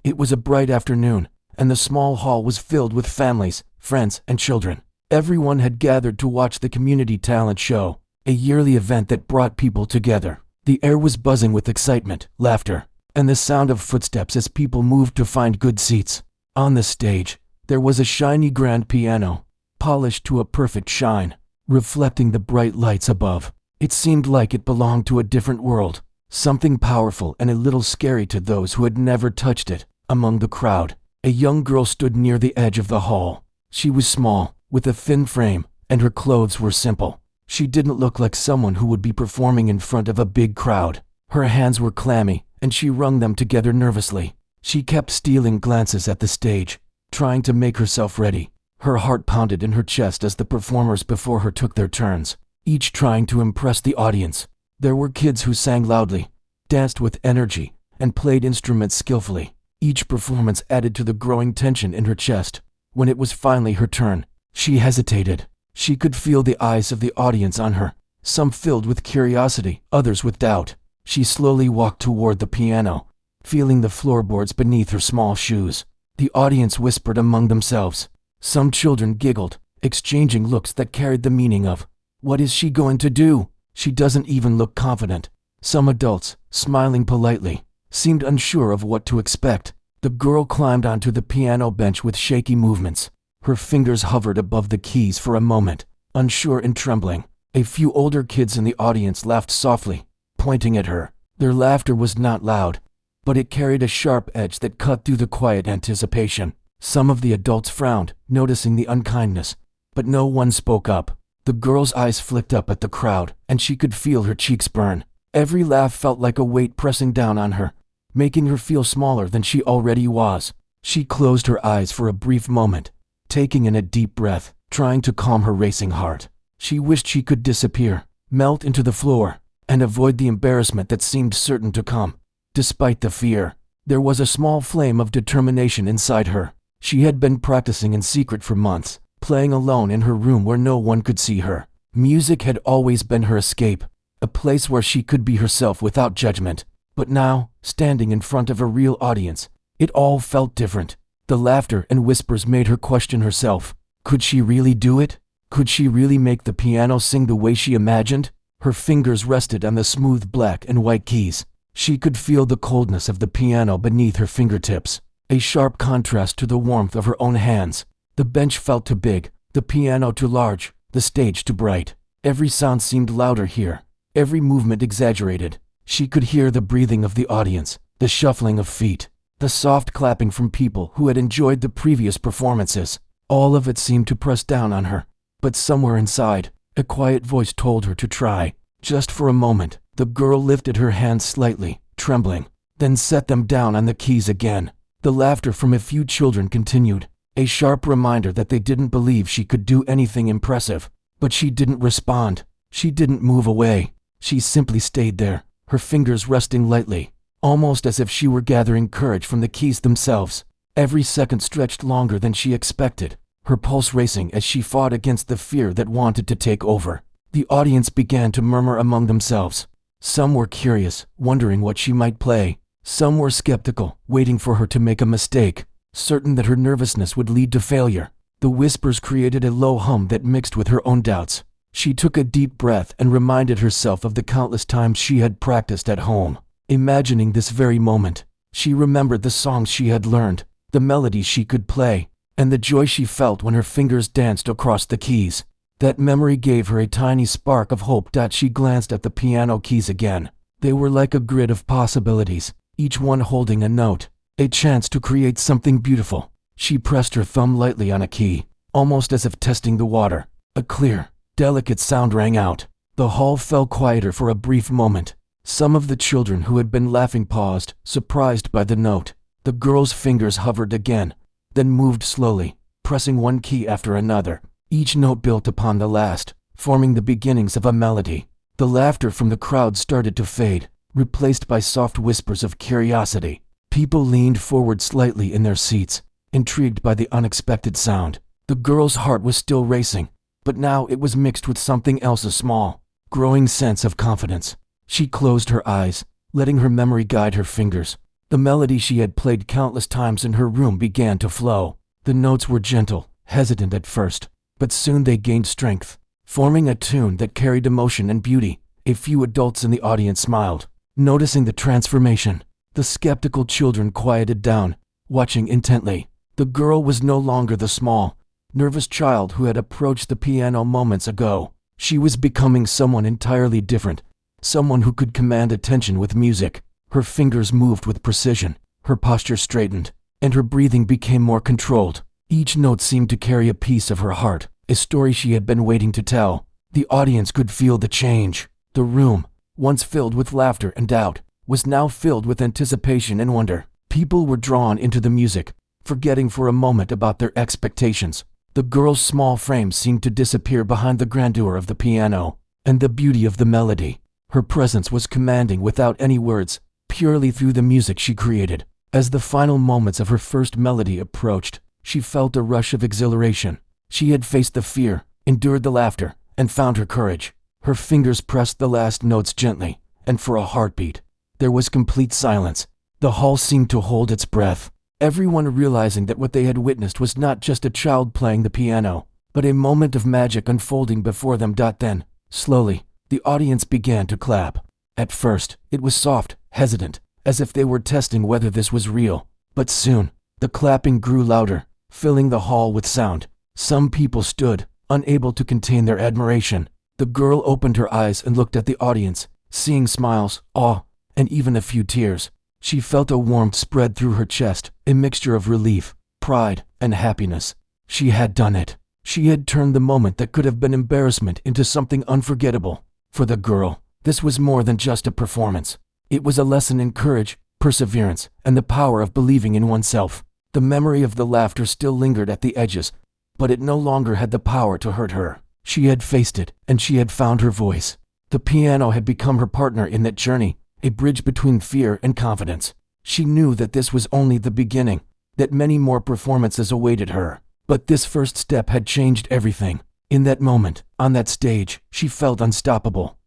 It was a bright afternoon, and the small hall was filled with families, friends, and children. Everyone had gathered to watch the community talent show, a yearly event that brought people together. The air was buzzing with excitement, laughter, and the sound of footsteps as people moved to find good seats. On the stage, there was a shiny grand piano, polished to a perfect shine, reflecting the bright lights above. It seemed like it belonged to a different world, something powerful and a little scary to those who had never touched it. Among the crowd, a young girl stood near the edge of the hall. She was small, with a thin frame, and her clothes were simple. She didn't look like someone who would be performing in front of a big crowd. Her hands were clammy, and she wrung them together nervously. She kept stealing glances at the stage, trying to make herself ready. Her heart pounded in her chest as the performers before her took their turns, each trying to impress the audience. There were kids who sang loudly, danced with energy, and played instruments skillfully. Each performance added to the growing tension in her chest. When it was finally her turn, she hesitated. She could feel the eyes of the audience on her, some filled with curiosity, others with doubt. She slowly walked toward the piano, feeling the floorboards beneath her small shoes. The audience whispered among themselves. Some children giggled, exchanging looks that carried the meaning of, "What is she going to do? She doesn't even look confident." Some adults, smiling politely, seemed unsure of what to expect. The girl climbed onto the piano bench with shaky movements. Her fingers hovered above the keys for a moment, unsure and trembling. A few older kids in the audience laughed softly, pointing at her. Their laughter was not loud, but it carried a sharp edge that cut through the quiet anticipation. Some of the adults frowned, noticing the unkindness, but no one spoke up. The girl's eyes flicked up at the crowd, and she could feel her cheeks burn. Every laugh felt like a weight pressing down on her, making her feel smaller than she already was. She closed her eyes for a brief moment, taking in a deep breath, trying to calm her racing heart. She wished she could disappear, melt into the floor, and avoid the embarrassment that seemed certain to come. Despite the fear, there was a small flame of determination inside her. She had been practicing in secret for months, playing alone in her room where no one could see her. Music had always been her escape, a place where she could be herself without judgment. But now, standing in front of a real audience, it all felt different. The laughter and whispers made her question herself. Could she really do it? Could she really make the piano sing the way she imagined? Her fingers rested on the smooth black and white keys. She could feel the coldness of the piano beneath her fingertips, a sharp contrast to the warmth of her own hands. The bench felt too big, the piano too large, the stage too bright. Every sound seemed louder here, every movement exaggerated. She could hear the breathing of the audience, the shuffling of feet, the soft clapping from people who had enjoyed the previous performances. All of it seemed to press down on her. But somewhere inside, a quiet voice told her to try. Just for a moment, the girl lifted her hands slightly, trembling, then set them down on the keys again. The laughter from a few children continued, a sharp reminder that they didn't believe she could do anything impressive. But she didn't respond. She didn't move away. She simply stayed there, her fingers resting lightly, almost as if she were gathering courage from the keys themselves. Every second stretched longer than she expected, her pulse racing as she fought against the fear that wanted to take over. The audience began to murmur among themselves. Some were curious, wondering what she might play. Some were skeptical, waiting for her to make a mistake, certain that her nervousness would lead to failure. The whispers created a low hum that mixed with her own doubts. She took a deep breath and reminded herself of the countless times she had practiced at home. Imagining this very moment, she remembered the songs she had learned, the melodies she could play, and the joy she felt when her fingers danced across the keys. That memory gave her a tiny spark of hope. She glanced at the piano keys again. They were like a grid of possibilities, each one holding a note, a chance to create something beautiful. She pressed her thumb lightly on a key, almost as if testing the water. A clear, delicate sound rang out. The hall fell quieter for a brief moment. Some of the children who had been laughing paused, surprised by the note. The girl's fingers hovered again, then moved slowly, pressing one key after another. Each note built upon the last, forming the beginnings of a melody. The laughter from the crowd started to fade, replaced by soft whispers of curiosity. People leaned forward slightly in their seats, intrigued by the unexpected sound. The girl's heart was still racing, but now it was mixed with something else, a small, growing sense of confidence. She closed her eyes, letting her memory guide her fingers. The melody she had played countless times in her room began to flow. The notes were gentle, hesitant at first, but soon they gained strength, forming a tune that carried emotion and beauty. A few adults in the audience smiled, noticing the transformation. The skeptical children quieted down, watching intently. The girl was no longer the small, nervous child who had approached the piano moments ago. She was becoming someone entirely different, someone who could command attention with music. Her fingers moved with precision, her posture straightened, and her breathing became more controlled. Each note seemed to carry a piece of her heart, a story she had been waiting to tell. The audience could feel the change. The room, once filled with laughter and doubt, was now filled with anticipation and wonder. People were drawn into the music, forgetting for a moment about their expectations. The girl's small frame seemed to disappear behind the grandeur of the piano and the beauty of the melody. Her presence was commanding without any words, purely through the music she created. As the final moments of her first melody approached, she felt a rush of exhilaration. She had faced the fear, endured the laughter, and found her courage. Her fingers pressed the last notes gently, and for a heartbeat, there was complete silence. The hall seemed to hold its breath, everyone realizing that what they had witnessed was not just a child playing the piano, but a moment of magic unfolding before them. Then, slowly, the audience began to clap. At first, it was soft, hesitant, as if they were testing whether this was real. But soon, the clapping grew louder, filling the hall with sound. Some people stood, unable to contain their admiration. The girl opened her eyes and looked at the audience, seeing smiles, awe, and even a few tears. She felt a warmth spread through her chest, a mixture of relief, pride, and happiness. She had done it. She had turned the moment that could have been embarrassment into something unforgettable. For the girl, this was more than just a performance. It was a lesson in courage, perseverance, and the power of believing in oneself. The memory of the laughter still lingered at the edges, but it no longer had the power to hurt her. She had faced it, and she had found her voice. The piano had become her partner in that journey, a bridge between fear and confidence. She knew that this was only the beginning, that many more performances awaited her. But this first step had changed everything. In that moment, on that stage, she felt unstoppable.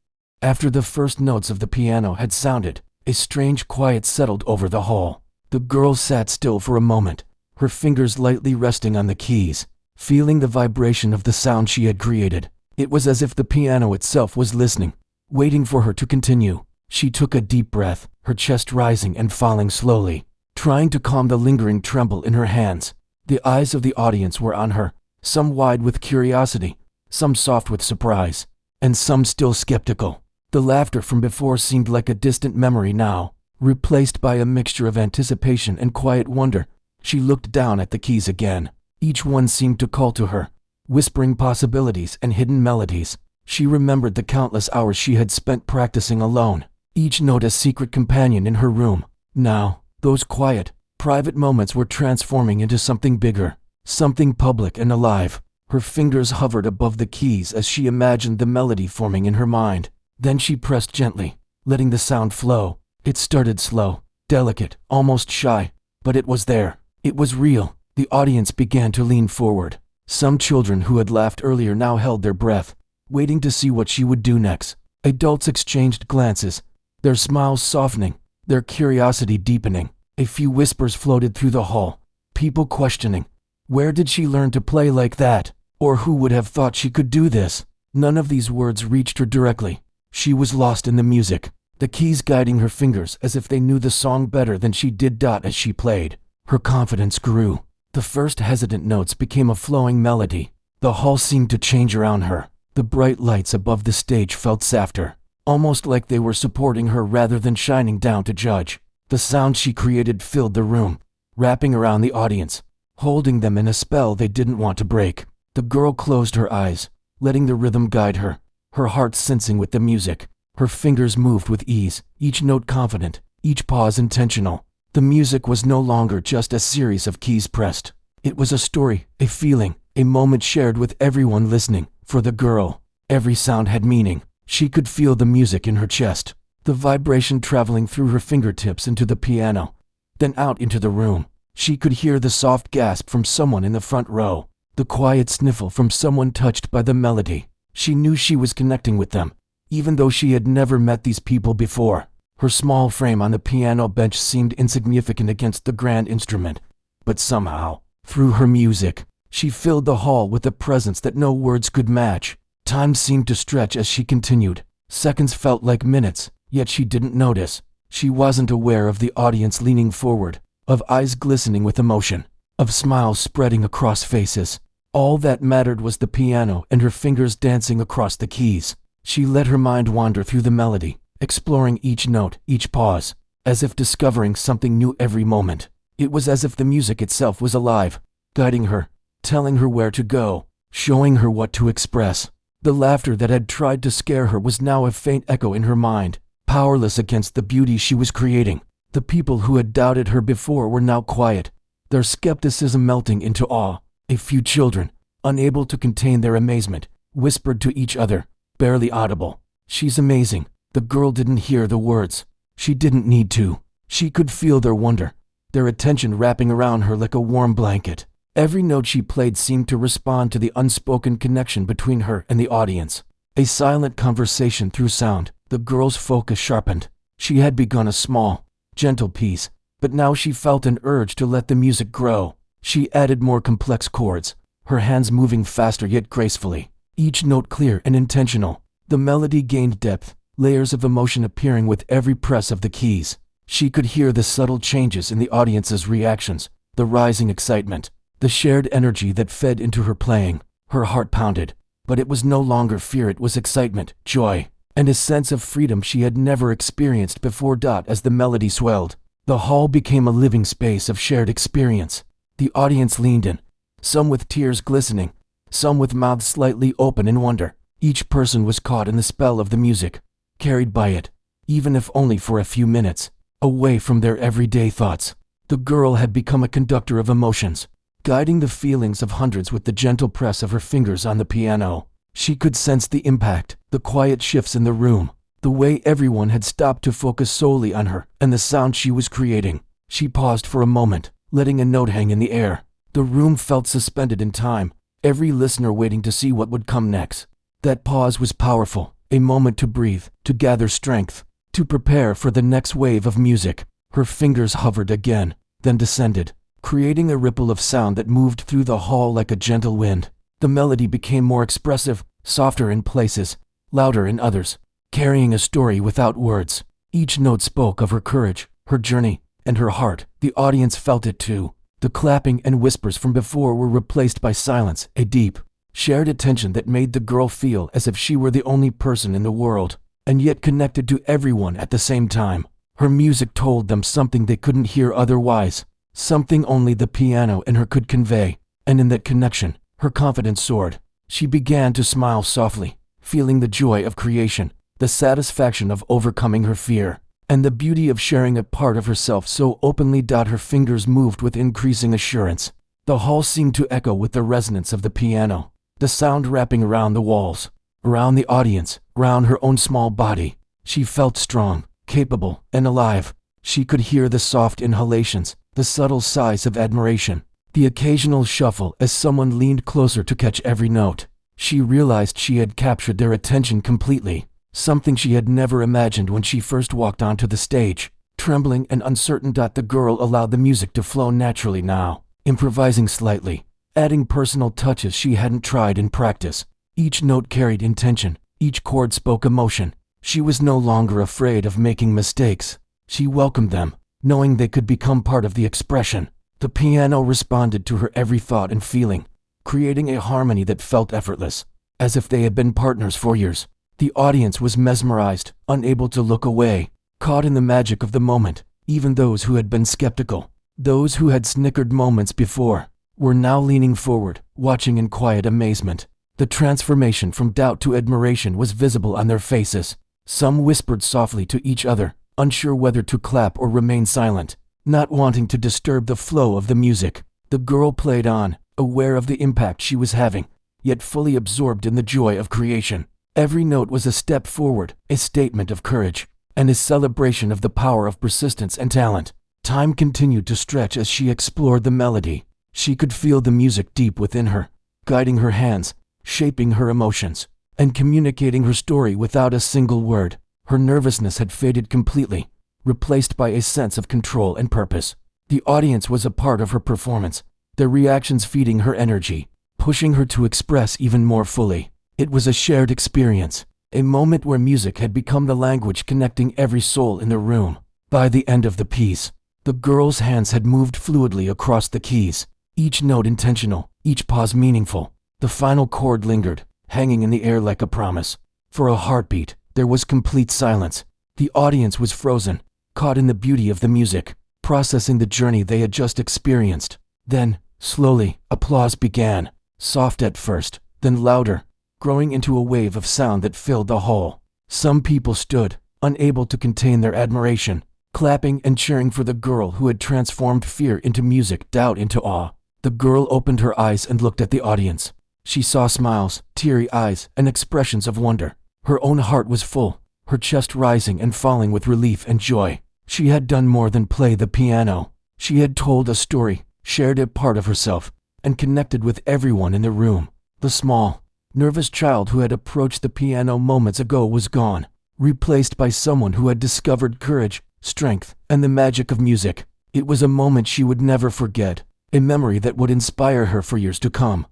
After the first notes of the piano had sounded, a strange quiet settled over the hall. The girl sat still for a moment, her fingers lightly resting on the keys, feeling the vibration of the sound she had created. It was as if the piano itself was listening, waiting for her to continue. She took a deep breath, her chest rising and falling slowly, trying to calm the lingering tremble in her hands. The eyes of the audience were on her, some wide with curiosity, some soft with surprise, and some still skeptical. The laughter from before seemed like a distant memory now, replaced by a mixture of anticipation and quiet wonder. She looked down at the keys again. Each one seemed to call to her, whispering possibilities and hidden melodies. She remembered the countless hours she had spent practicing alone, each note a secret companion in her room. Now, those quiet, private moments were transforming into something bigger, something public and alive. Her fingers hovered above the keys as she imagined the melody forming in her mind. Then she pressed gently, letting the sound flow. It started slow, delicate, almost shy, but it was there. It was real. The audience began to lean forward. Some children who had laughed earlier now held their breath, waiting to see what she would do next. Adults exchanged glances, their smiles softening, their curiosity deepening. A few whispers floated through the hall, people questioning, where did she learn to play like that? Or who would have thought she could do this? None of these words reached her directly. She was lost in the music, the keys guiding her fingers as if they knew the song better than she did. As she played, her confidence grew. The first hesitant notes became a flowing melody. The hall seemed to change around her. The bright lights above the stage felt softer, almost like they were supporting her rather than shining down to judge. The sound she created filled the room, wrapping around the audience, holding them in a spell they didn't want to break. The girl closed her eyes, letting the rhythm guide her, her heart sensing with the music. Her fingers moved with ease, each note confident, each pause intentional. The music was no longer just a series of keys pressed. It was a story, a feeling, a moment shared with everyone listening. For the girl, every sound had meaning. She could feel the music in her chest, the vibration traveling through her fingertips into the piano, then out into the room. She could hear the soft gasp from someone in the front row, the quiet sniffle from someone touched by the melody. She knew she was connecting with them, even though she had never met these people before. Her small frame on the piano bench seemed insignificant against the grand instrument. But somehow, through her music, she filled the hall with a presence that no words could match. Time seemed to stretch as she continued. Seconds felt like minutes, yet she didn't notice. She wasn't aware of the audience leaning forward, of eyes glistening with emotion, of smiles spreading across faces. All that mattered was the piano and her fingers dancing across the keys. She let her mind wander through the melody, exploring each note, each pause, as if discovering something new every moment. It was as if the music itself was alive, guiding her, telling her where to go, showing her what to express. The laughter that had tried to scare her was now a faint echo in her mind, powerless against the beauty she was creating. The people who had doubted her before were now quiet, their skepticism melting into awe. A few children, unable to contain their amazement, whispered to each other, barely audible, "She's amazing." The girl didn't hear the words. She didn't need to. She could feel their wonder, their attention wrapping around her like a warm blanket. Every note she played seemed to respond to the unspoken connection between her and the audience. A silent conversation through sound. The girl's focus sharpened. She had begun a small, gentle piece, but now she felt an urge to let the music grow. She added more complex chords, her hands moving faster yet gracefully, each note clear and intentional. The melody gained depth, layers of emotion appearing with every press of the keys. She could hear the subtle changes in the audience's reactions, the rising excitement, the shared energy that fed into her playing. Her heart pounded, but it was no longer fear, it was excitement, joy, and a sense of freedom she had never experienced before. As the melody swelled, the hall became a living space of shared experience. The audience leaned in, some with tears glistening, some with mouths slightly open in wonder. Each person was caught in the spell of the music, carried by it, even if only for a few minutes, away from their everyday thoughts. The girl had become a conductor of emotions, guiding the feelings of hundreds with the gentle press of her fingers on the piano. She could sense the impact, the quiet shifts in the room, the way everyone had stopped to focus solely on her and the sound she was creating. She paused for a moment, letting a note hang in the air. The room felt suspended in time, every listener waiting to see what would come next. That pause was powerful, a moment to breathe, to gather strength, to prepare for the next wave of music. Her fingers hovered again, then descended, creating a ripple of sound that moved through the hall like a gentle wind. The melody became more expressive, softer in places, louder in others, carrying a story without words. Each note spoke of her courage, her journey, and her heart. The audience felt it too. The clapping and whispers from before were replaced by silence, a deep, shared attention that made the girl feel as if she were the only person in the world, and yet connected to everyone at the same time. Her music told them something they couldn't hear otherwise, something only the piano and her could convey, and in that connection, her confidence soared. She began to smile softly, feeling the joy of creation, the satisfaction of overcoming her fear, and the beauty of sharing a part of herself so openly. Her fingers moved with increasing assurance. The hall seemed to echo with the resonance of the piano, the sound wrapping around the walls, around the audience, around her own small body. She felt strong, capable, and alive. She could hear the soft inhalations, the subtle sighs of admiration, the occasional shuffle as someone leaned closer to catch every note. She realized she had captured their attention completely, something she had never imagined when she first walked onto the stage. Trembling and uncertain, the girl allowed the music to flow naturally now, improvising slightly, adding personal touches she hadn't tried in practice. Each note carried intention, each chord spoke emotion. She was no longer afraid of making mistakes. She welcomed them, knowing they could become part of the expression. The piano responded to her every thought and feeling, creating a harmony that felt effortless, as if they had been partners for years. The audience was mesmerized, unable to look away, caught in the magic of the moment. Even those who had been skeptical, those who had snickered moments before, were now leaning forward, watching in quiet amazement. The transformation from doubt to admiration was visible on their faces. Some whispered softly to each other, unsure whether to clap or remain silent, not wanting to disturb the flow of the music. The girl played on, aware of the impact she was having, yet fully absorbed in the joy of creation. Every note was a step forward, a statement of courage, and a celebration of the power of persistence and talent. Time continued to stretch as she explored the melody. She could feel the music deep within her, guiding her hands, shaping her emotions, and communicating her story without a single word. Her nervousness had faded completely, replaced by a sense of control and purpose. The audience was a part of her performance, their reactions feeding her energy, pushing her to express even more fully. It was a shared experience, a moment where music had become the language connecting every soul in the room. By the end of the piece, the girl's hands had moved fluidly across the keys, each note intentional, each pause meaningful. The final chord lingered, hanging in the air like a promise. For a heartbeat, there was complete silence. The audience was frozen, caught in the beauty of the music, processing the journey they had just experienced. Then, slowly, applause began, soft at first, then louder, growing into a wave of sound that filled the hall. Some people stood, unable to contain their admiration, clapping and cheering for the girl who had transformed fear into music, doubt into awe. The girl opened her eyes and looked at the audience. She saw smiles, teary eyes, and expressions of wonder. Her own heart was full, her chest rising and falling with relief and joy. She had done more than play the piano. She had told a story, shared a part of herself, and connected with everyone in the room. The small, nervous child who had approached the piano moments ago was gone, replaced by someone who had discovered courage, strength, and the magic of music. It was a moment she would never forget, a memory that would inspire her for years to come.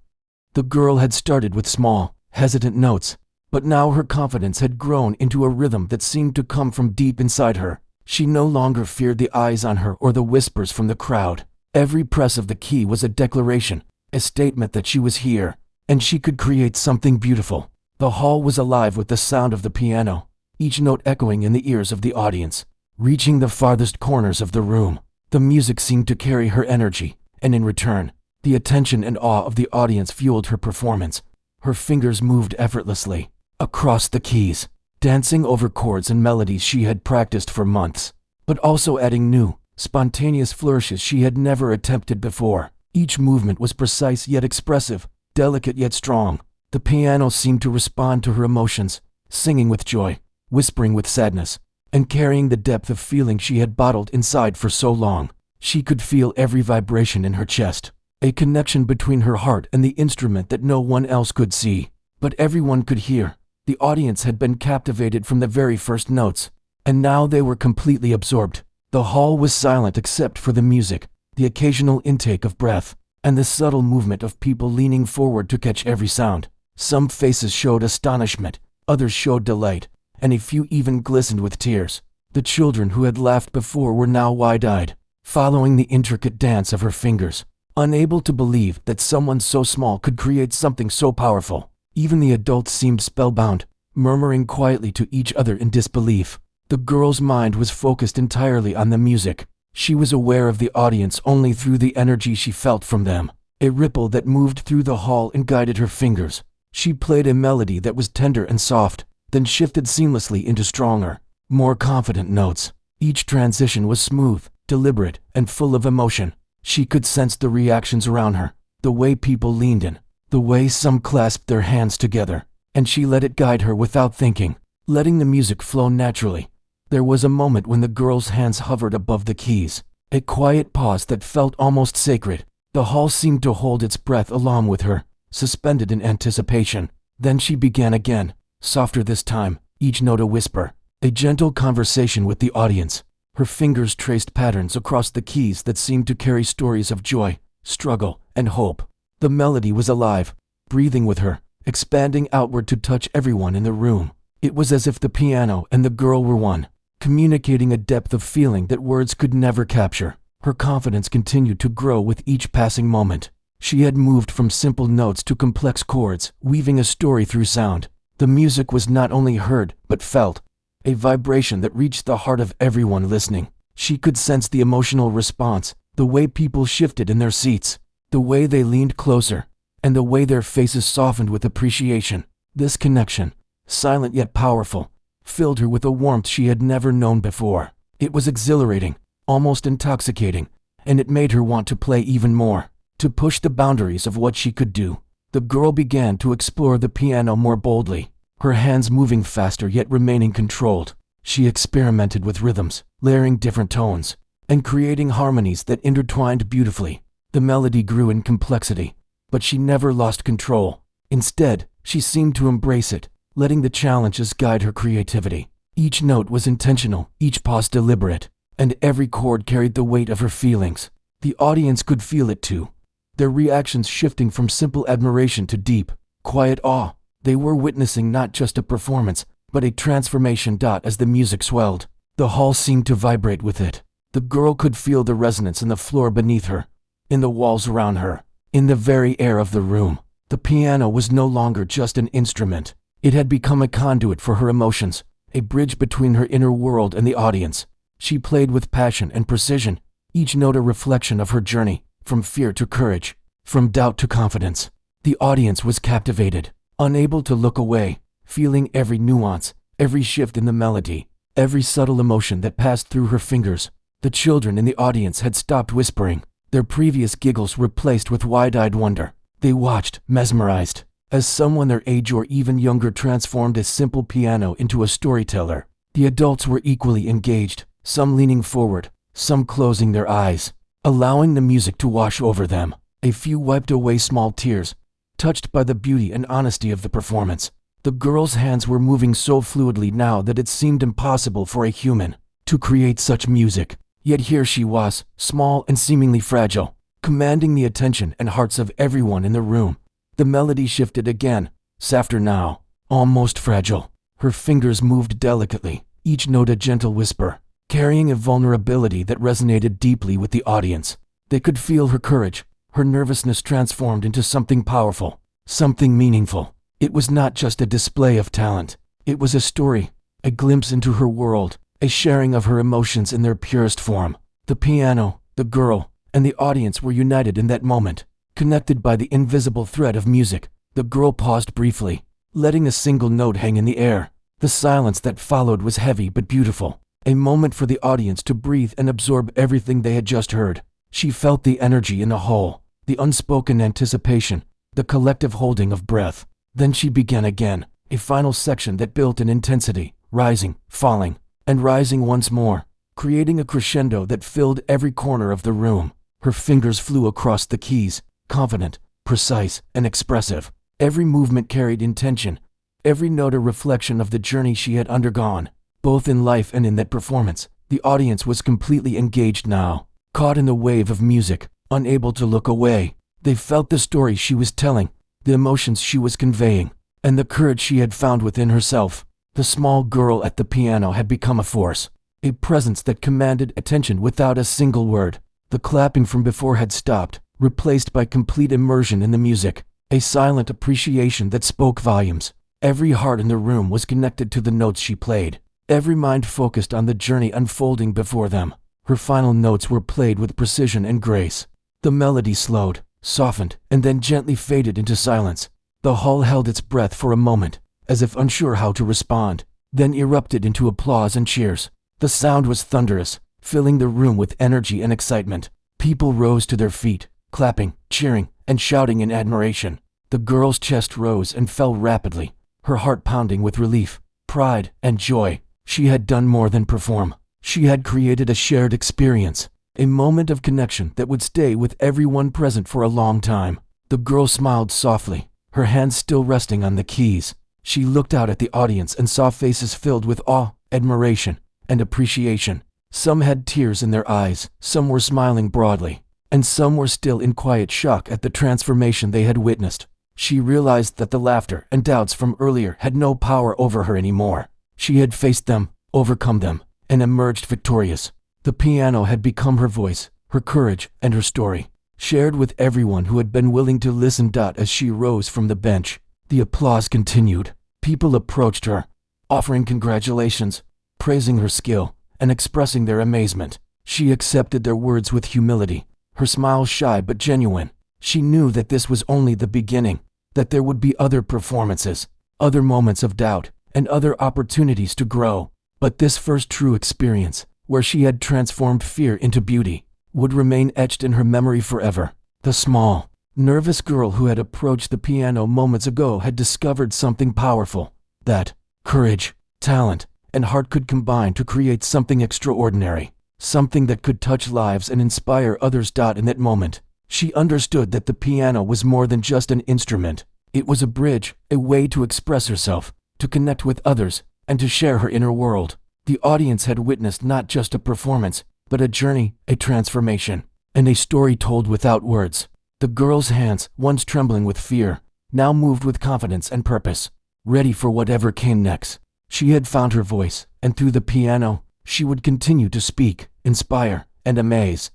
The girl had started with small, hesitant notes, but now her confidence had grown into a rhythm that seemed to come from deep inside her. She no longer feared the eyes on her or the whispers from the crowd. Every press of the key was a declaration, a statement that she was here, and she could create something beautiful. The hall was alive with the sound of the piano, each note echoing in the ears of the audience, reaching the farthest corners of the room. The music seemed to carry her energy, and in return, the attention and awe of the audience fueled her performance. Her fingers moved effortlessly across the keys, dancing over chords and melodies she had practiced for months, but also adding new, spontaneous flourishes she had never attempted before. Each movement was precise yet expressive, delicate yet strong. The piano seemed to respond to her emotions, singing with joy, whispering with sadness, and carrying the depth of feeling she had bottled inside for so long. She could feel every vibration in her chest, a connection between her heart and the instrument that no one else could see, but everyone could hear. The audience had been captivated from the very first notes, and now they were completely absorbed. The hall was silent except for the music, the occasional intake of breath, and the subtle movement of people leaning forward to catch every sound. Some faces showed astonishment, others showed delight, and a few even glistened with tears. The children who had laughed before were now wide-eyed, following the intricate dance of her fingers, unable to believe that someone so small could create something so powerful. Even the adults seemed spellbound, murmuring quietly to each other in disbelief. The girl's mind was focused entirely on the music. She was aware of the audience only through the energy she felt from them, a ripple that moved through the hall and guided her fingers. She played a melody that was tender and soft, then shifted seamlessly into stronger, more confident notes. Each transition was smooth, deliberate, and full of emotion. She could sense the reactions around her, the way people leaned in, the way some clasped their hands together, and she let it guide her without thinking, letting the music flow naturally. There was a moment when the girl's hands hovered above the keys, a quiet pause that felt almost sacred. The hall seemed to hold its breath along with her, suspended in anticipation. Then she began again, softer this time, each note a whisper, a gentle conversation with the audience. Her fingers traced patterns across the keys that seemed to carry stories of joy, struggle, and hope. The melody was alive, breathing with her, expanding outward to touch everyone in the room. It was as if the piano and the girl were one, communicating a depth of feeling that words could never capture. Her confidence continued to grow with each passing moment. She had moved from simple notes to complex chords, weaving a story through sound. The music was not only heard, but felt, a vibration that reached the heart of everyone listening. She could sense the emotional response, the way people shifted in their seats, the way they leaned closer, and the way their faces softened with appreciation. This connection, silent yet powerful, filled her with a warmth she had never known before. It was exhilarating, almost intoxicating, and it made her want to play even more, to push the boundaries of what she could do. The girl began to explore the piano more boldly, her hands moving faster yet remaining controlled. She experimented with rhythms, layering different tones, and creating harmonies that intertwined beautifully. The melody grew in complexity, but she never lost control. Instead, she seemed to embrace it, letting the challenges guide her creativity. Each note was intentional, each pause deliberate, and every chord carried the weight of her feelings. The audience could feel it too, their reactions shifting from simple admiration to deep, quiet awe. They were witnessing not just a performance, but a transformation. As the music swelled, the hall seemed to vibrate with it. The girl could feel the resonance in the floor beneath her, in the walls around her, in the very air of the room. The piano was no longer just an instrument. It had become a conduit for her emotions, a bridge between her inner world and the audience. She played with passion and precision, each note a reflection of her journey, from fear to courage, from doubt to confidence. The audience was captivated, unable to look away, feeling every nuance, every shift in the melody, every subtle emotion that passed through her fingers. The children in the audience had stopped whispering, their previous giggles replaced with wide-eyed wonder. They watched, mesmerized, as someone their age or even younger transformed a simple piano into a storyteller. The adults were equally engaged, some leaning forward, some closing their eyes, allowing the music to wash over them. A few wiped away small tears, touched by the beauty and honesty of the performance. The girl's hands were moving so fluidly now that it seemed impossible for a human to create such music. Yet here she was, small and seemingly fragile, commanding the attention and hearts of everyone in the room. The melody shifted again, softer now, almost fragile. Her fingers moved delicately, each note a gentle whisper, carrying a vulnerability that resonated deeply with the audience. They could feel her courage, her nervousness transformed into something powerful, something meaningful. It was not just a display of talent. It was a story, a glimpse into her world, a sharing of her emotions in their purest form. The piano, the girl, and the audience were united in that moment, connected by the invisible thread of music. The girl paused briefly, letting a single note hang in the air. The silence that followed was heavy but beautiful, a moment for the audience to breathe and absorb everything they had just heard. She felt the energy in the hall, the unspoken anticipation, the collective holding of breath. Then she began again, a final section that built in intensity, rising, falling, and rising once more, creating a crescendo that filled every corner of the room. Her fingers flew across the keys, confident, precise, and expressive. Every movement carried intention, every note a reflection of the journey she had undergone, both in life and in that performance. The audience was completely engaged now, caught in the wave of music, unable to look away. They felt the story she was telling, the emotions she was conveying, and the courage she had found within herself. The small girl at the piano had become a force, a presence that commanded attention without a single word. The clapping from before had stopped, replaced by complete immersion in the music, a silent appreciation that spoke volumes. Every heart in the room was connected to the notes she played, every mind focused on the journey unfolding before them. Her final notes were played with precision and grace. The melody slowed, softened, and then gently faded into silence. The hall held its breath for a moment, as if unsure how to respond, then erupted into applause and cheers. The sound was thunderous, filling the room with energy and excitement. People rose to their feet, clapping, cheering, and shouting in admiration. The girl's chest rose and fell rapidly, her heart pounding with relief, pride, and joy. She had done more than perform. She had created a shared experience, a moment of connection that would stay with everyone present for a long time. The girl smiled softly, her hands still resting on the keys. She looked out at the audience and saw faces filled with awe, admiration, and appreciation. Some had tears in their eyes, some were smiling broadly, and some were still in quiet shock at the transformation they had witnessed. She realized that the laughter and doubts from earlier had no power over her anymore. She had faced them, overcome them, and emerged victorious. The piano had become her voice, her courage, and her story, shared with everyone who had been willing to listen. As she rose from the bench, the applause continued. People approached her, offering congratulations, praising her skill, and expressing their amazement. She accepted their words with humility, her smile shy but genuine. She knew that this was only the beginning, that there would be other performances, other moments of doubt, and other opportunities to grow. But this first true experience, where she had transformed fear into beauty, would remain etched in her memory forever. The small, nervous girl who had approached the piano moments ago had discovered something powerful, that courage, talent, and heart could combine to create something extraordinary, something that could touch lives and inspire others. In that moment, she understood that the piano was more than just an instrument. It was a bridge, a way to express herself, to connect with others, and to share her inner world. The audience had witnessed not just a performance, but a journey, a transformation, and a story told without words. The girl's hands, once trembling with fear, now moved with confidence and purpose, ready for whatever came next. She had found her voice, and through the piano, she would continue to speak, inspire, and amaze.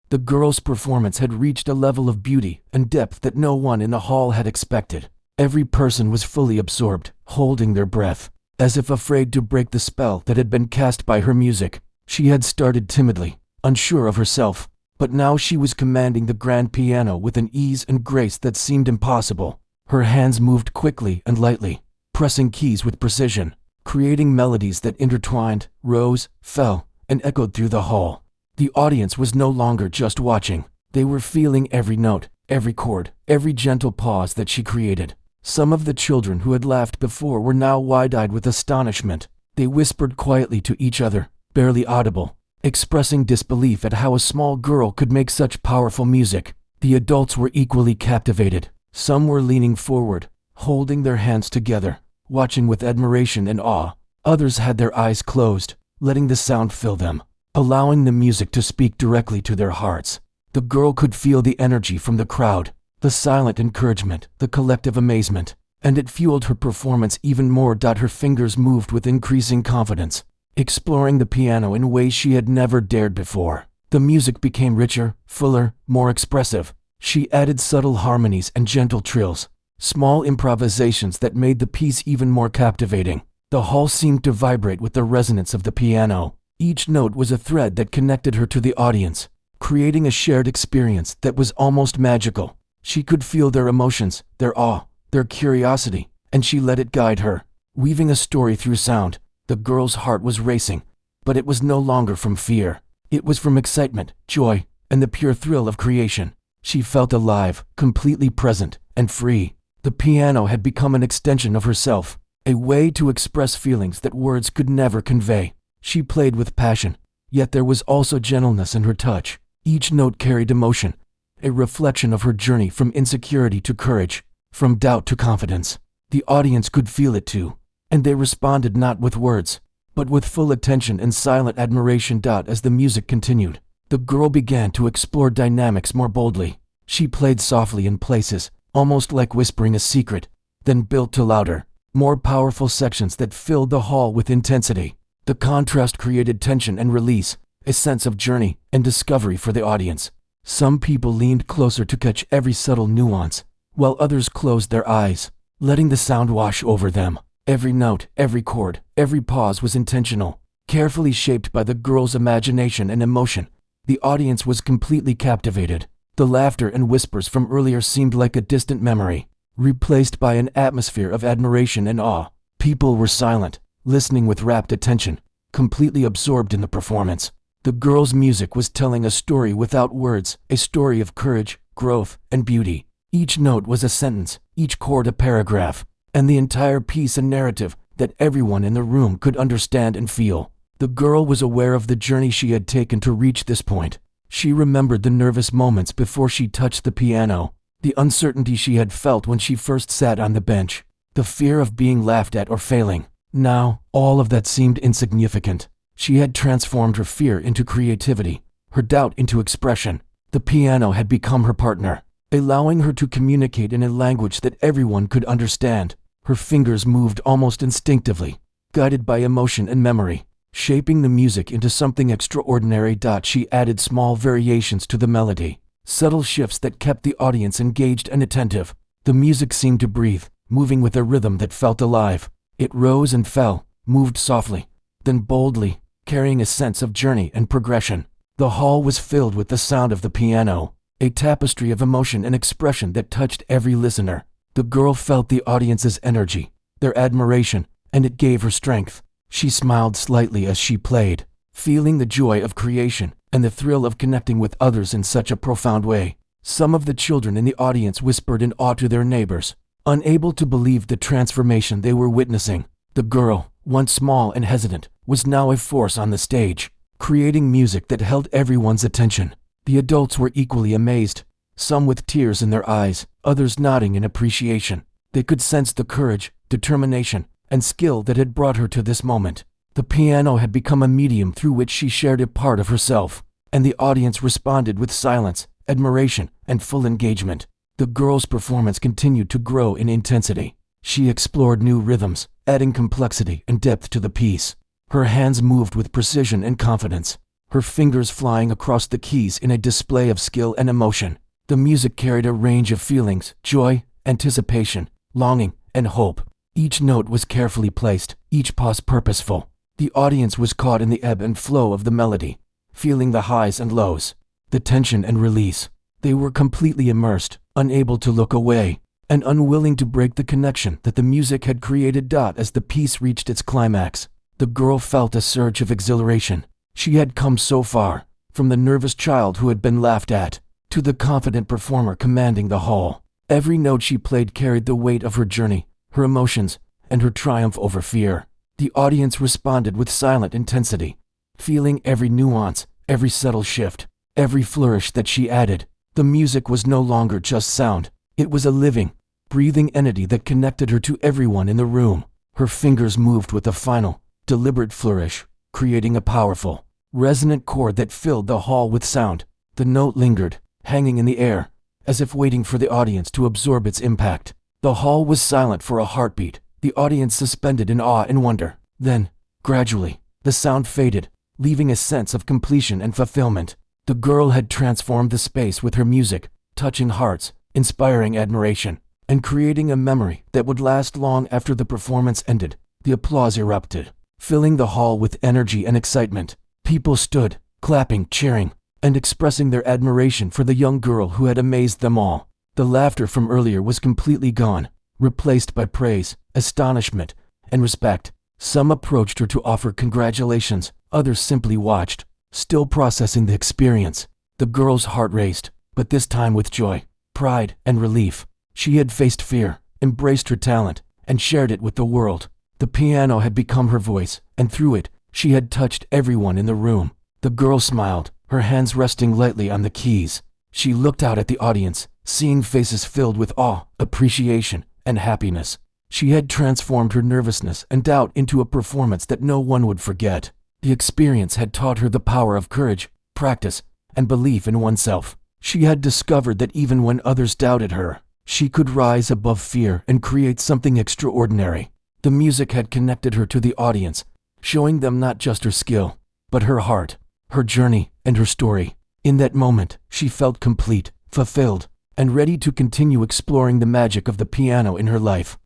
The girl's performance had reached a level of beauty and depth that no one in the hall had expected. Every person was fully absorbed, holding their breath, as if afraid to break the spell that had been cast by her music. She had started timidly, unsure of herself, but now she was commanding the grand piano with an ease and grace that seemed impossible. Her hands moved quickly and lightly, pressing keys with precision, creating melodies that intertwined, rose, fell, and echoed through the hall. The audience was no longer just watching. They were feeling every note, every chord, every gentle pause that she created. Some of the children who had laughed before were now wide-eyed with astonishment. They whispered quietly to each other, barely audible, expressing disbelief at how a small girl could make such powerful music. The adults were equally captivated. Some were leaning forward, holding their hands together, watching with admiration and awe. Others had their eyes closed, letting the sound fill them, allowing the music to speak directly to their hearts. The girl could feel the energy from the crowd, the silent encouragement, the collective amazement, and it fueled her performance even more. Her fingers moved with increasing confidence, exploring the piano in ways she had never dared before. The music became richer, fuller, more expressive. She added subtle harmonies and gentle trills, small improvisations that made the piece even more captivating. The hall seemed to vibrate with the resonance of the piano. Each note was a thread that connected her to the audience, creating a shared experience that was almost magical. She could feel their emotions, their awe, their curiosity, and she let it guide her, weaving a story through sound. The girl's heart was racing, but it was no longer from fear. It was from excitement, joy, and the pure thrill of creation. She felt alive, completely present, and free. The piano had become an extension of herself, a way to express feelings that words could never convey. She played with passion, yet there was also gentleness in her touch. Each note carried emotion, a reflection of her journey from insecurity to courage, from doubt to confidence. The audience could feel it too, and they responded not with words, but with full attention and silent admiration. As the music continued, the girl began to explore dynamics more boldly. She played softly in places, almost like whispering a secret, then built to louder, more powerful sections that filled the hall with intensity. The contrast created tension and release, a sense of journey and discovery for the audience. Some people leaned closer to catch every subtle nuance, while others closed their eyes, letting the sound wash over them. Every note, every chord, every pause was intentional, carefully shaped by the girl's imagination and emotion. The audience was completely captivated. The laughter and whispers from earlier seemed like a distant memory, replaced by an atmosphere of admiration and awe. People were silent, listening with rapt attention, completely absorbed in the performance. The girl's music was telling a story without words, a story of courage, growth, and beauty. Each note was a sentence, each chord a paragraph, and the entire piece a narrative that everyone in the room could understand and feel. The girl was aware of the journey she had taken to reach this point. She remembered the nervous moments before she touched the piano, the uncertainty she had felt when she first sat on the bench, the fear of being laughed at or failing. Now, all of that seemed insignificant. She had transformed her fear into creativity, her doubt into expression. The piano had become her partner, allowing her to communicate in a language that everyone could understand. Her fingers moved almost instinctively, guided by emotion and memory, shaping the music into something extraordinary. She added small variations to the melody, subtle shifts that kept the audience engaged and attentive. The music seemed to breathe, moving with a rhythm that felt alive. It rose and fell, moved softly, then boldly, carrying a sense of journey and progression. The hall was filled with the sound of the piano, a tapestry of emotion and expression that touched every listener. The girl felt the audience's energy, their admiration, and it gave her strength. She smiled slightly as she played, feeling the joy of creation and the thrill of connecting with others in such a profound way. Some of the children in the audience whispered in awe to their neighbors, unable to believe the transformation they were witnessing. The girl, once small and hesitant, was now a force on the stage, creating music that held everyone's attention. The adults were equally amazed, some with tears in their eyes, others nodding in appreciation. They could sense the courage, determination, and skill that had brought her to this moment. The piano had become a medium through which she shared a part of herself, and the audience responded with silence, admiration, and full engagement. The girl's performance continued to grow in intensity. She explored new rhythms, adding complexity and depth to the piece. Her hands moved with precision and confidence, her fingers flying across the keys in a display of skill and emotion. The music carried a range of feelings: joy, anticipation, longing, and hope. Each note was carefully placed, each pause purposeful. The audience was caught in the ebb and flow of the melody, feeling the highs and lows, the tension and release. They were completely immersed, unable to look away, and unwilling to break the connection that the music had created. As the piece reached its climax, the girl felt a surge of exhilaration. She had come so far, from the nervous child who had been laughed at, to the confident performer commanding the hall. Every note she played carried the weight of her journey, her emotions, and her triumph over fear. The audience responded with silent intensity, feeling every nuance, every subtle shift, every flourish that she added. The music was no longer just sound. It was a living, breathing entity that connected her to everyone in the room. Her fingers moved with a final, deliberate flourish, creating a powerful, resonant chord that filled the hall with sound. The note lingered, hanging in the air, as if waiting for the audience to absorb its impact. The hall was silent for a heartbeat, the audience suspended in awe and wonder. Then, gradually, the sound faded, leaving a sense of completion and fulfillment. The girl had transformed the space with her music, touching hearts, inspiring admiration, and creating a memory that would last long after the performance ended. The applause erupted, filling the hall with energy and excitement. People stood, clapping, cheering, and expressing their admiration for the young girl who had amazed them all. The laughter from earlier was completely gone, replaced by praise, astonishment, and respect. Some approached her to offer congratulations, others simply watched, still processing the experience. The girl's heart raced, but this time with joy, pride, and relief. She had faced fear, embraced her talent, and shared it with the world. The piano had become her voice, and through it, she had touched everyone in the room. The girl smiled, her hands resting lightly on the keys. She looked out at the audience, seeing faces filled with awe, appreciation, and happiness. She had transformed her nervousness and doubt into a performance that no one would forget. The experience had taught her the power of courage, practice, and belief in oneself. She had discovered that even when others doubted her, she could rise above fear and create something extraordinary. The music had connected her to the audience, showing them not just her skill, but her heart, her journey, and her story. In that moment, she felt complete, fulfilled, and ready to continue exploring the magic of the piano in her life.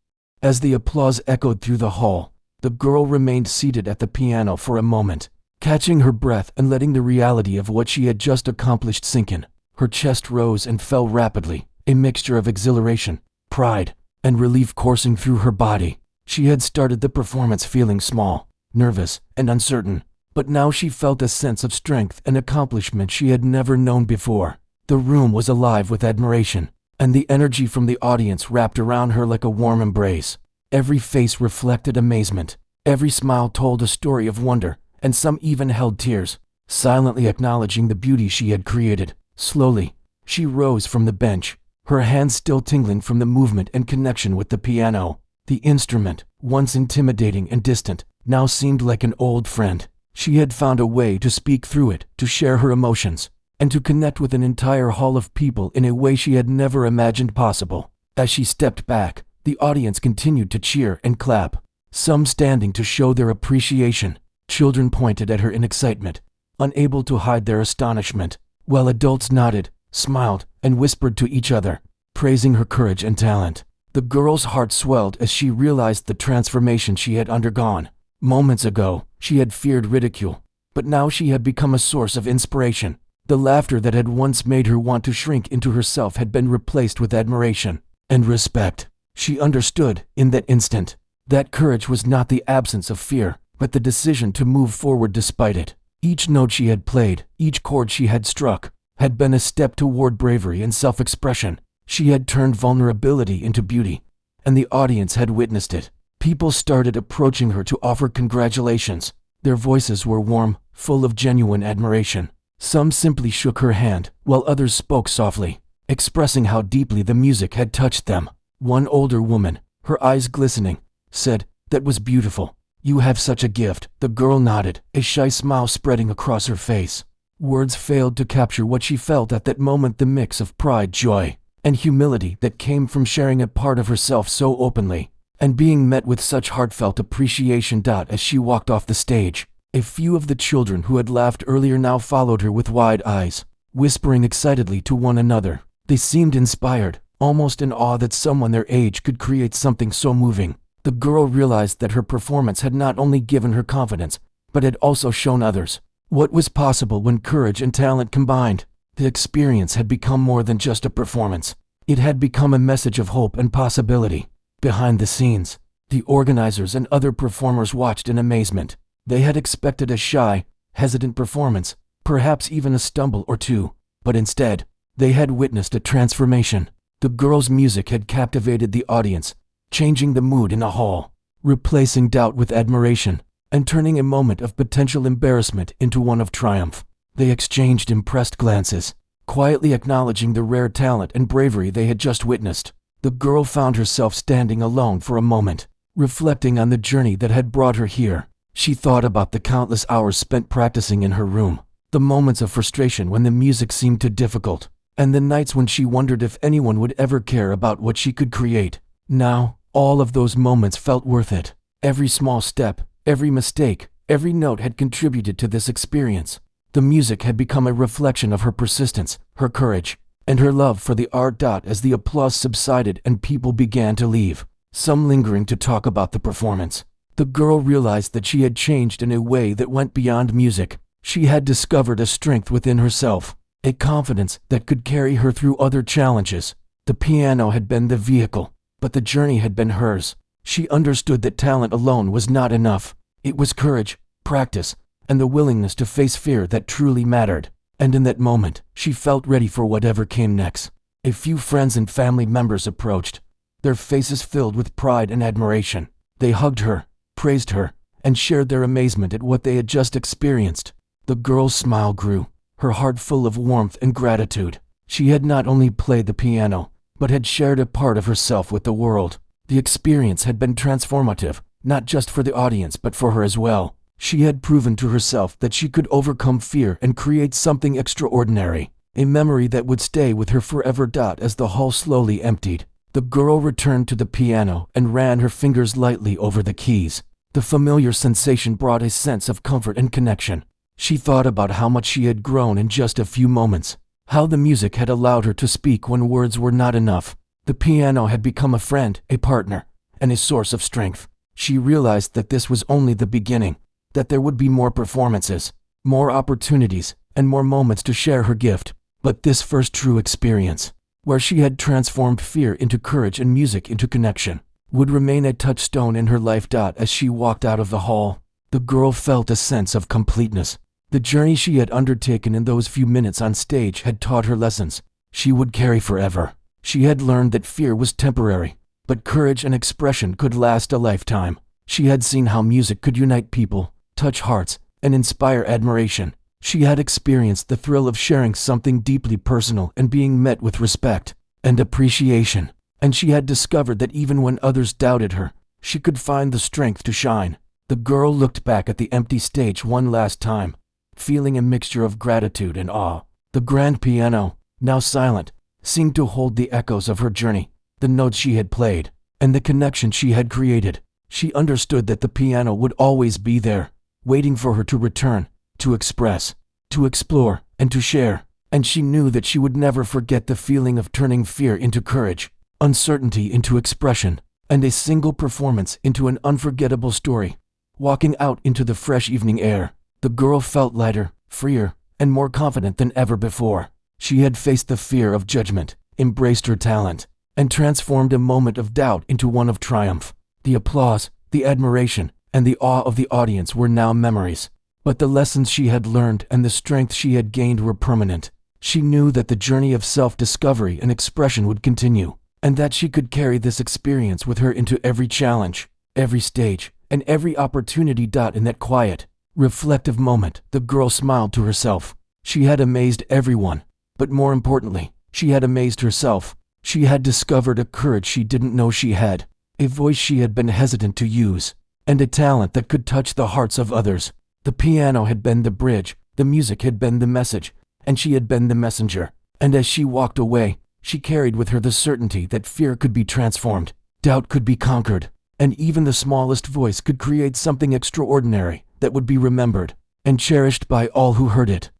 As the applause echoed through the hall, the girl remained seated at the piano for a moment, catching her breath and letting the reality of what she had just accomplished sink in. Her chest rose and fell rapidly, a mixture of exhilaration, pride, and relief coursing through her body. She had started the performance feeling small, nervous, and uncertain, but now she felt a sense of strength and accomplishment she had never known before. The room was alive with admiration, and the energy from the audience wrapped around her like a warm embrace. Every face reflected amazement, every smile told a story of wonder, and some even held tears, silently acknowledging the beauty she had created. Slowly, she rose from the bench, her hands still tingling from the movement and connection with the piano. The instrument, once intimidating and distant, now seemed like an old friend. She had found a way to speak through it, to share her emotions, and to connect with an entire hall of people in a way she had never imagined possible. As she stepped back, the audience continued to cheer and clap, some standing to show their appreciation. Children pointed at her in excitement, unable to hide their astonishment, while adults nodded, smiled, and whispered to each other, praising her courage and talent. The girl's heart swelled as she realized the transformation she had undergone. Moments ago, she had feared ridicule, but now she had become a source of inspiration. The laughter that had once made her want to shrink into herself had been replaced with admiration and respect. She understood, in that instant, that courage was not the absence of fear, but the decision to move forward despite it. Each note she had played, each chord she had struck, had been a step toward bravery and self-expression. She had turned vulnerability into beauty, and the audience had witnessed it. People started approaching her to offer congratulations. Their voices were warm, full of genuine admiration. Some simply shook her hand, while others spoke softly, expressing how deeply the music had touched them. One older woman, her eyes glistening, said, That was beautiful. You have such a gift." The girl nodded, a shy smile spreading across her face. Words failed to capture what she felt at that moment, the mix of pride, joy, and humility that came from sharing a part of herself so openly, and being met with such heartfelt appreciation. As she walked off the stage, a few of the children who had laughed earlier now followed her with wide eyes, whispering excitedly to one another. They seemed inspired, almost in awe that someone their age could create something so moving. The girl realized that her performance had not only given her confidence, but had also shown others what was possible when courage and talent combined. The experience had become more than just a performance. It had become a message of hope and possibility. Behind the scenes, the organizers and other performers watched in amazement. They had expected a shy, hesitant performance, perhaps even a stumble or two, but instead, they had witnessed a transformation. The girl's music had captivated the audience, changing the mood in the hall, replacing doubt with admiration, and turning a moment of potential embarrassment into one of triumph. They exchanged impressed glances, quietly acknowledging the rare talent and bravery they had just witnessed. The girl found herself standing alone for a moment, reflecting on the journey that had brought her here. She thought about the countless hours spent practicing in her room, the moments of frustration when the music seemed too difficult, and the nights when she wondered if anyone would ever care about what she could create. Now, all of those moments felt worth it. Every small step, every mistake, every note had contributed to this experience. The music had become a reflection of her persistence, her courage, and her love for the art. As the applause subsided and people began to leave, some lingering to talk about the performance, the girl realized that she had changed in a way that went beyond music. She had discovered a strength within herself, a confidence that could carry her through other challenges. The piano had been the vehicle, but the journey had been hers. She understood that talent alone was not enough. It was courage, practice, and the willingness to face fear that truly mattered. And in that moment, she felt ready for whatever came next. A few friends and family members approached, their faces filled with pride and admiration. They hugged her, praised her, and shared their amazement at what they had just experienced. The girl's smile grew, her heart full of warmth and gratitude. She had not only played the piano, but had shared a part of herself with the world. The experience had been transformative, not just for the audience but for her as well. She had proven to herself that she could overcome fear and create something extraordinary, a memory that would stay with her forever. As the hall slowly emptied, the girl returned to the piano and ran her fingers lightly over the keys. The familiar sensation brought a sense of comfort and connection. She thought about how much she had grown in just a few moments, how the music had allowed her to speak when words were not enough. The piano had become a friend, a partner, and a source of strength. She realized that this was only the beginning, that there would be more performances, more opportunities, and more moments to share her gift. But this first true experience, where she had transformed fear into courage and music into connection, would remain a touchstone in her life. As she walked out of the hall, the girl felt a sense of completeness. The journey she had undertaken in those few minutes on stage had taught her lessons she would carry forever. She had learned that fear was temporary, but courage and expression could last a lifetime. She had seen how music could unite people, touch hearts, and inspire admiration. She had experienced the thrill of sharing something deeply personal and being met with respect and appreciation. And she had discovered that even when others doubted her, she could find the strength to shine. The girl looked back at the empty stage one last time, feeling a mixture of gratitude and awe. The grand piano, now silent, seemed to hold the echoes of her journey, the notes she had played, and the connection she had created. She understood that the piano would always be there, waiting for her to return, to express, to explore, and to share. And she knew that she would never forget the feeling of turning fear into courage, uncertainty into expression, and a single performance into an unforgettable story. Walking out into the fresh evening air, the girl felt lighter, freer, and more confident than ever before. She had faced the fear of judgment, embraced her talent, and transformed a moment of doubt into one of triumph. The applause, the admiration, and the awe of the audience were now memories. But the lessons she had learned and the strength she had gained were permanent. She knew that the journey of self-discovery and expression would continue, and that she could carry this experience with her into every challenge, every stage, and every opportunity. In that quiet, reflective moment, the girl smiled to herself. She had amazed everyone, but more importantly, she had amazed herself. She had discovered a courage she didn't know she had, a voice she had been hesitant to use, and a talent that could touch the hearts of others. The piano had been the bridge, the music had been the message, and she had been the messenger. And as she walked away, she carried with her the certainty that fear could be transformed, doubt could be conquered, and even the smallest voice could create something extraordinary that would be remembered and cherished by all who heard it.